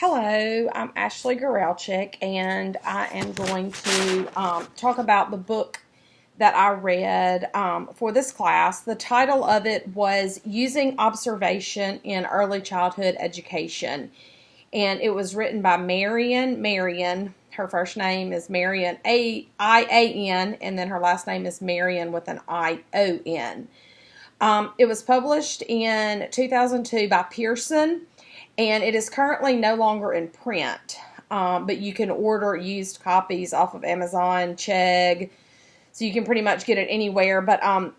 Hello, I'm Ashley Gorelchik, and I am going to talk about the book that I read for this class. The title of it was Using Observation in Early Childhood Education, and it was written by Marian. Her first name is Marian, I-A-N, and then her last name is Marian with an I-O-N. It was published in 2002 by Pearson, and it is currently no longer in print, but you can order used copies off of Amazon, Chegg, so you can pretty much get it anywhere. But I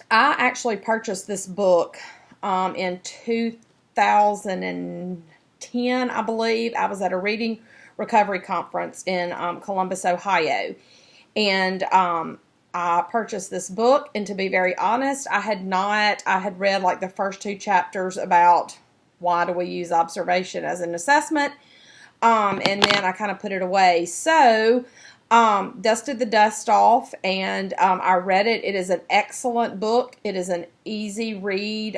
actually purchased this book in 2010, I believe. I was at a reading recovery conference in Columbus, Ohio, and I purchased this book, and to be very honest, I had read like the first two chapters about why do we use observation as an assessment, and then I kind of put it away. So, dusted the dust off, and I read it. It is an excellent book. It is an easy read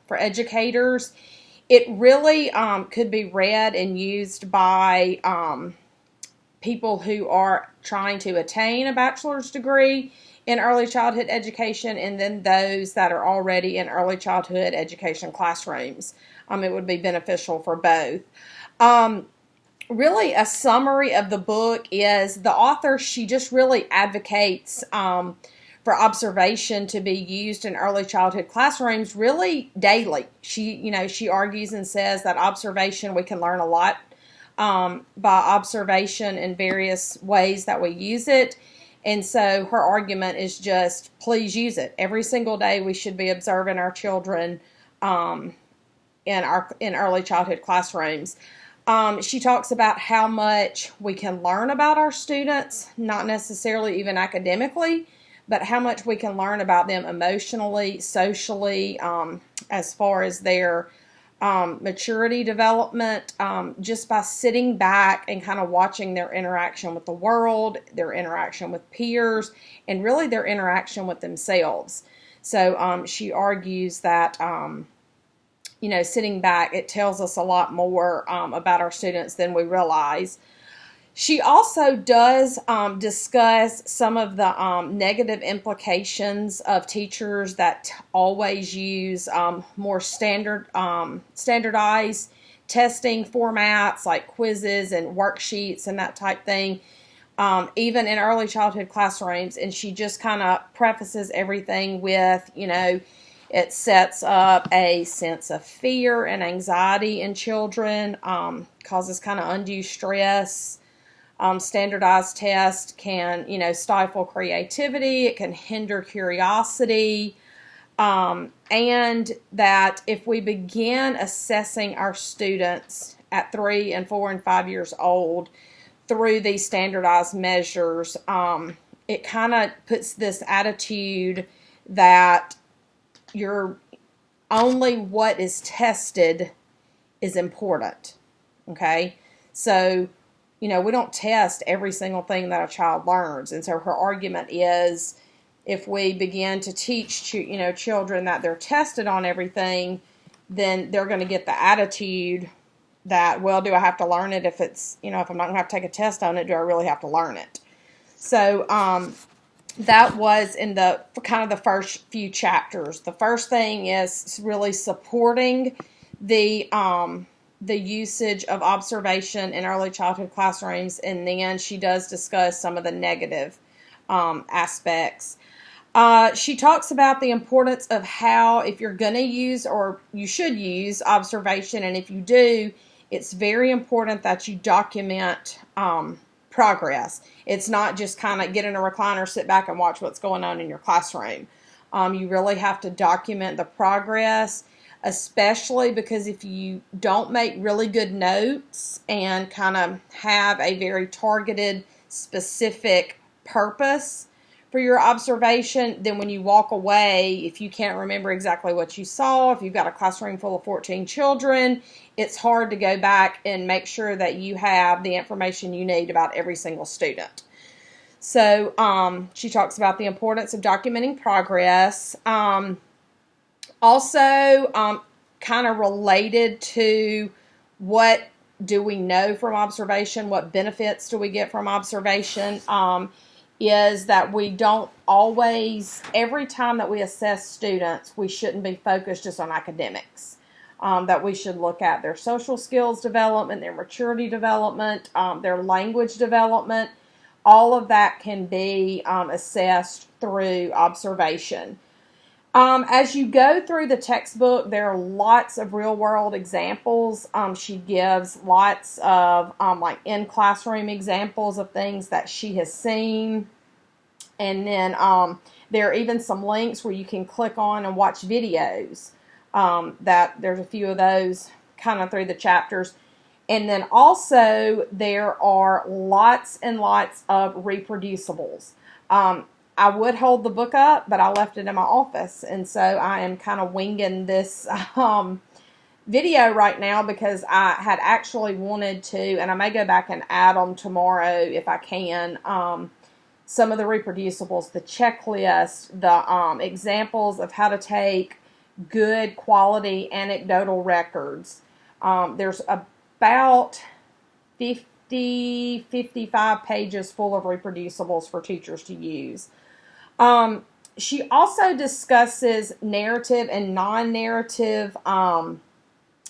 for educators. It really could be read and used by people who are trying to attain a bachelor's degree in early childhood education, and then those that are already in early childhood education classrooms. It would be beneficial for both. Really, a summary of the book is the author, she just really advocates for observation to be used in early childhood classrooms really daily. She argues and says that observation, we can learn a lot by observation in various ways that we use it. And so her argument is just, please use it. Every single day we should be observing our children in early childhood classrooms. She talks about how much we can learn about our students, not necessarily even academically, but how much we can learn about them emotionally, socially, as far as their maturity development, just by sitting back and kind of watching their interaction with the world, their interaction with peers, and really their interaction with themselves. So she argues that sitting back, it tells us a lot more about our students than we realize. She also does discuss some of the negative implications of teachers that always use more standardized testing formats like quizzes and worksheets and that type thing, even in early childhood classrooms. And she just kind of prefaces everything with, it sets up a sense of fear and anxiety in children, causes kind of undue stress. Standardized tests can, stifle creativity. It can hinder curiosity. And that if we begin assessing our students at 3 and 4 and 5 years old through these standardized measures, it kind of puts this attitude that only what is tested is important. Okay? So, we don't test every single thing that a child learns. And so her argument is, if we begin to teach children that they're tested on everything, then they're going to get the attitude that, well, do I have to learn it if it's, if I'm not going to have to take a test on it, do I really have to learn it? So that was in the kind of the first few chapters. The first thing is really supporting the usage of observation in early childhood classrooms, and then she does discuss some of the negative aspects. She talks about the importance of how, if you're going to use, or you should use, observation, and if you do, it's very important that you document progress. It's not just kind of get in a recliner, sit back, and watch what's going on in your classroom. You really have to document the progress, especially because if you don't make really good notes and kind of have a very targeted, specific purpose for your observation, then when you walk away, if you can't remember exactly what you saw, if you've got a classroom full of 14 children, it's hard to go back and make sure that you have the information you need about every single student. So she talks about the importance of documenting progress. Also, kind of related to what do we know from observation? What benefits do we get from observation? Is that we don't always, every time that we assess students, we shouldn't be focused just on academics. That we should look at their social skills development, their maturity development, their language development. All of that can be assessed through observation. As you go through the textbook, there are lots of real-world examples. She gives lots of like in-classroom examples of things that she has seen. And then there are even some links where you can click on and watch videos. That there's a few of those kind of through the chapters. And then also there are lots and lots of reproducibles. I would hold the book up, but I left it in my office. And so I am kind of winging this video right now because I had actually wanted to, and I may go back and add them tomorrow if I can, some of the reproducibles, the checklist, the examples of how to take good quality anecdotal records. There's about 55 pages full of reproducibles for teachers to use. She also discusses narrative and non-narrative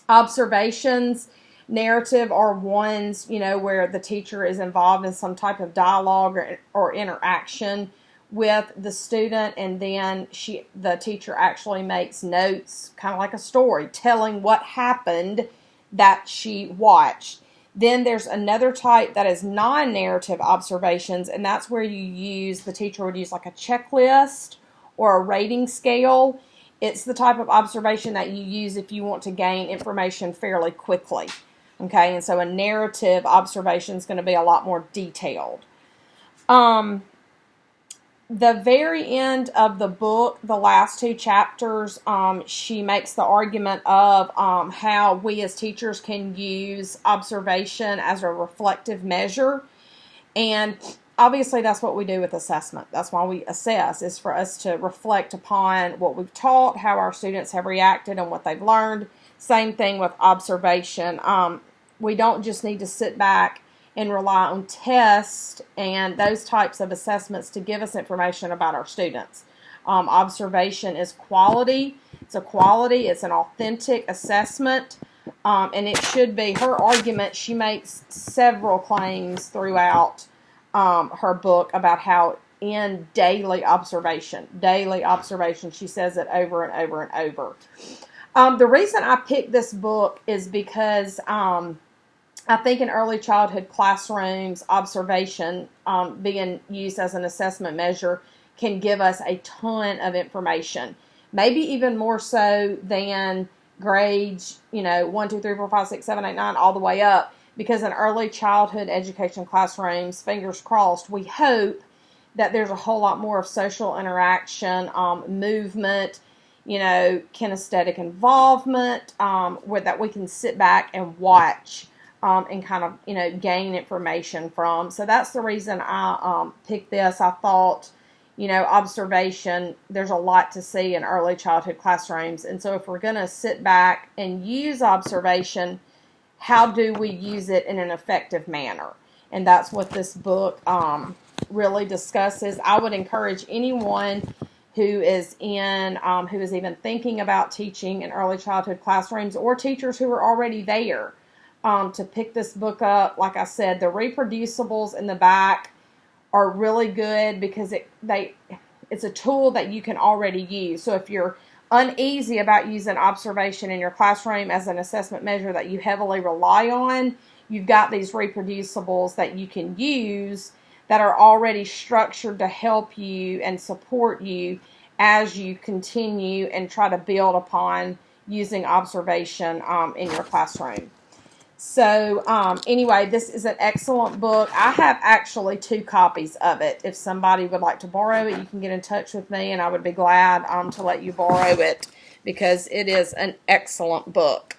observations. Narrative are ones, where the teacher is involved in some type of dialogue or interaction with the student, and then the teacher actually makes notes, kind of like a story, telling what happened that she watched. Then there's another type that is non-narrative observations, and that's where the teacher would use like a checklist or a rating scale. It's the type of observation that you use if you want to gain information fairly quickly. Okay, and so a narrative observation is going to be a lot more detailed. The very end of the book, the last two chapters, she makes the argument of how we as teachers can use observation as a reflective measure. And obviously that's what we do with assessment. That's why we assess, is for us to reflect upon what we've taught, how our students have reacted, and what they've learned. Same thing with observation. We don't just need to sit back and rely on tests and those types of assessments to give us information about our students. Observation is quality. It's an authentic assessment, and it should be. Her argument, she makes several claims throughout her book about how in daily observation, she says it over and over and over. The reason I picked this book is because I think in early childhood classrooms, observation being used as an assessment measure can give us a ton of information. Maybe even more so than grades, 1, 2, 3, 4, 5, 6, 7, 8, 9, all the way up. Because in early childhood education classrooms, fingers crossed, we hope that there's a whole lot more of social interaction, movement, kinesthetic involvement, where that we can sit back and watch. And kind of, gain information from. So that's the reason I picked this. I thought, observation, there's a lot to see in early childhood classrooms. And so if we're going to sit back and use observation, how do we use it in an effective manner? And that's what this book really discusses. I would encourage anyone who is even thinking about teaching in early childhood classrooms, or teachers who are already there, to pick this book up. Like I said, the reproducibles in the back are really good because it's a tool that you can already use. So if you're uneasy about using observation in your classroom as an assessment measure that you heavily rely on, you've got these reproducibles that you can use that are already structured to help you and support you as you continue and try to build upon using observation in your classroom. So anyway, this is an excellent book. I have actually 2 copies of it. If somebody would like to borrow it, you can get in touch with me, and I would be glad to let you borrow it because it is an excellent book.